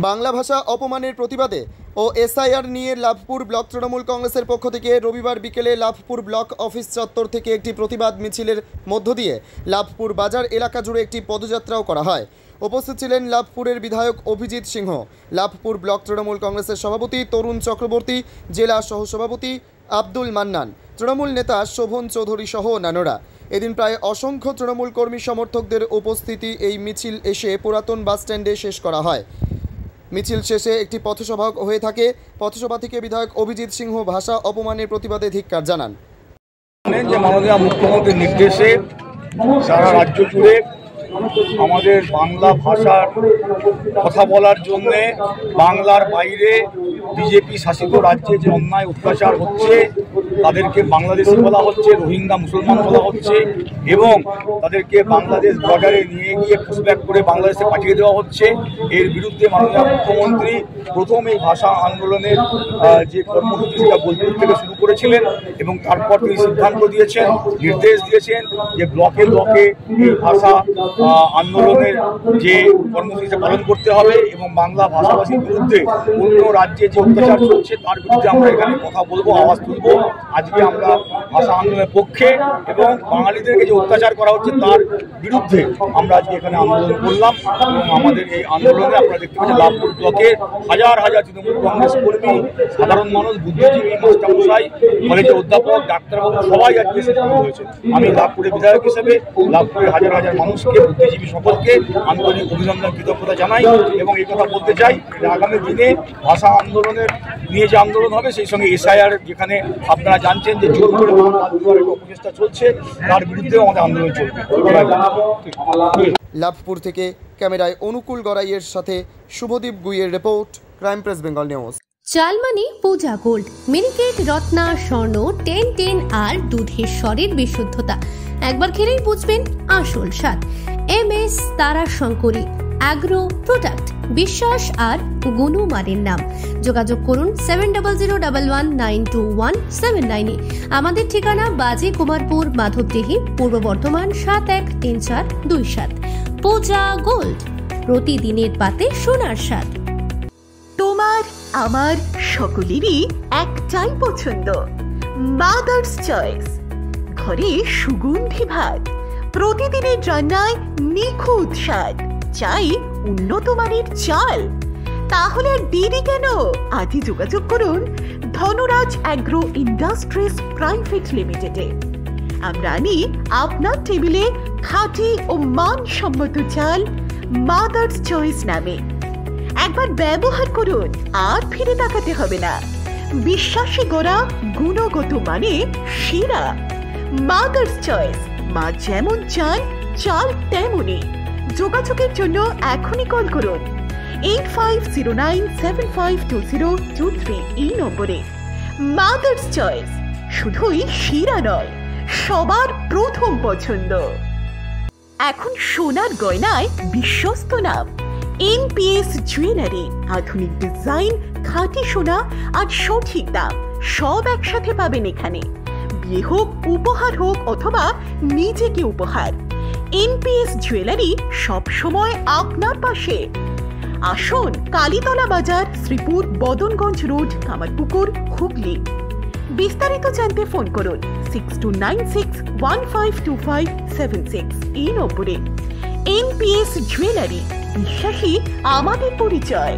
বাংলা ভাষা অপমানের প্রতিবাদে ও এসআইআর নিয়ে লাভপুর ব্লক তৃণমূল কংগ্রেসের পক্ষ থেকে রবিবার বিকেলে লাভপুর ব্লক অফিস চত্বর থেকে একটি প্রতিবাদ মিছিলের মধ্য দিয়ে লাভপুর বাজার এলাকা জুড়ে একটি পদযাত্রাও করা হয়। উপস্থিত ছিলেন লাভপুরের বিধায়ক অভিজিৎ সিংহ, লাভপুর ব্লক তৃণমূল কংগ্রেসের সভাপতি তরুণ চক্রবর্তী, জেলা সহসভাপতি আব্দুল মান্নান, তৃণমূল নেতা শোভন চৌধুরী সহ অন্যান্যরা। এদিন প্রায় অসংখ্য তৃণমূল কর্মী সমর্থকদের উপস্থিতি এই মিছিল এসে পুরাতন বাসস্ট্যান্ডে শেষ করা হয়। মিছিল শেষে একটি পথসভা হয়ে থাকে। পথসভা থেকে বিধায়ক অভিজিৎ সিংহ ভাষা অপমানের প্রতিবাদে ধিক্কার জানান। যে মাননীয় মুখ্যমন্ত্রীর নির্দেশে সারা রাজ্য জুড়ে আমাদের বাংলা ভাষার কথা বলার জন্যে বাংলার বাইরে বিজেপি শাসিত রাজ্যে যে অন্যায় অত্যাচার হচ্ছে, তাদেরকে বাংলাদেশি বলা হচ্ছে, রোহিঙ্গা মুসলমান বলা হচ্ছে এবং তাদেরকে বাংলাদেশ বর্ডারে নিয়ে গিয়ে পুশব্যাক করে বাংলাদেশে পাঠিয়ে দেওয়া হচ্ছে। এর বিরুদ্ধে মাননীয় মুখ্যমন্ত্রী প্রথম এই ভাষা আন্দোলনের যে কর্মসূচি সেটা বোলপুর থেকে শুরু করেছিলেন এবং তারপর তিনি সিদ্ধান্ত দিয়েছেন, নির্দেশ দিয়েছেন যে ব্লকে ব্লকে এই ভাষা আন্দোলনের যে কর্মসূচি পালন করতে হবে এবং বাংলা ভাষাভাষীর বিরুদ্ধে অন্য রাজ্যে যে অত্যাচার চলছে তার বিরুদ্ধে আমরা এখানে কথা বলবো, আওয়াজ তুলব। আজকে আমরা ভাষা আন্দোলনের পক্ষে এবং বাঙালিদেরকে যে অত্যাচার করা হচ্ছে তার বিরুদ্ধে আমরা আজকে এখানে আন্দোলন করলাম এবং আমাদের এই আন্দোলনে আপনারা দেখতে পাচ্ছেন লাভপুর ব্লকে হাজার হাজার তৃণমূল কংগ্রেস কর্মী, সাধারণ মানুষ, বুদ্ধিজীবী, মাস্টারমশাই, কলেজের অধ্যাপক, ডাক্তারবাবু সবাই আজকে এসে সামিল হয়েছে। আমি লাভপুরের বিধায়ক হিসেবে লাভপুরের হাজার হাজার মানুষকে, বুদ্ধিজীবী সকলকে আন্তরিক অভিনন্দন, কৃতজ্ঞতা জানাই এবং এই কথা বলতে চাই যে আগামী দিনে ভাষা আন্দোলনের নিয়ে যে আন্দোলন হবে সেই সঙ্গে এসআইআর, যেখানে আপনারা জানছেন যে জোর করে প্রচেষ্টা চলছে, তার বিরুদ্ধেও আমাদের আন্দোলন চলবে। লাভপুর থেকে ক্যামেরায় অনুকূল গড়াইয়ের সাথে শুভদীপ গুইয়ের রিপোর্ট, ক্রাইম প্রেস বেঙ্গল নিউজ। চালমানি পূজা গোল্ড, মিনিকেট, রত্না, স্বর্ণ 10 আর দুধের স্বরের বিশুদ্ধতা। একবার খেলেই বুঝবেন আসল স্বাদ। MS তারা শঙ্করী অ্যাগ্রো প্রোডাক্ট, বিশ্বাস আর গুণমানের নাম। যোগাযোগ করুন 7001192179 আমাদের ঠিকানা বাজে কুমারপুর, মাধবদেহি, পূর্ব বর্ধমান 713427। পূজা গোল্ড, প্রতিদিনের পাতে সোনার স্বাদ। তোমার আমার সকলেরই একটাই পছন্দ, মাদার্স চয়েস। ঘরে সুগন্ধি ভাত, প্রতিদিনের রান্নায় নিখুঁত স্বাদ, চাই উন্নত মানের চাল। তাহলে আর দেরি কেন? আজই যোগাযোগ করুন ধনরাজ অ্যাগ্রো ইন্ডাস্ট্রিজ প্রাইভেট লিমিটেডে। আমরা আনি আপনার টেবিলে খাঁটি ও মানসম্মত চাল মাদার্স চয়েস নামে। একবার ব্যবহার করুন, আর ফিরে তাকাতে হবে না। বিশ্বাসী গোড়া, গুণগত মানে সেরা। মাদার্স চয়েস, মা যেমন চান চাল তেমনই। যোগাযোগের জন্য এখনই কল করুন 8509752023 এই নম্বরে। মাদার্স চয়েস শুধুই সেরা নয়, সবার প্রথম পছন্দ। এখন সোনার গয়নায় বিশ্বস্ত নাম NPS জুয়েলারি। আধুনিক ডিজাইন, খাঁটি সোনা আর সঠিক দাম সব একসাথে পাবেন এখানে। বিয়ে হোক, উপহার হোক অথবা নিজেকে উপহার, NPS জুয়েলারি সব সময় আপনার পাশে। আসুন কালীতলা বাজার, শ্রীপুর, বদনগঞ্জ রোড, কামারপুকুর, হুগলি। বিস্তারিত জানতে ফোন করুন 6296152576 এই নম্বরে। NPS জুয়েলারি, বিশ্বাসী আমাদের পরিচয়।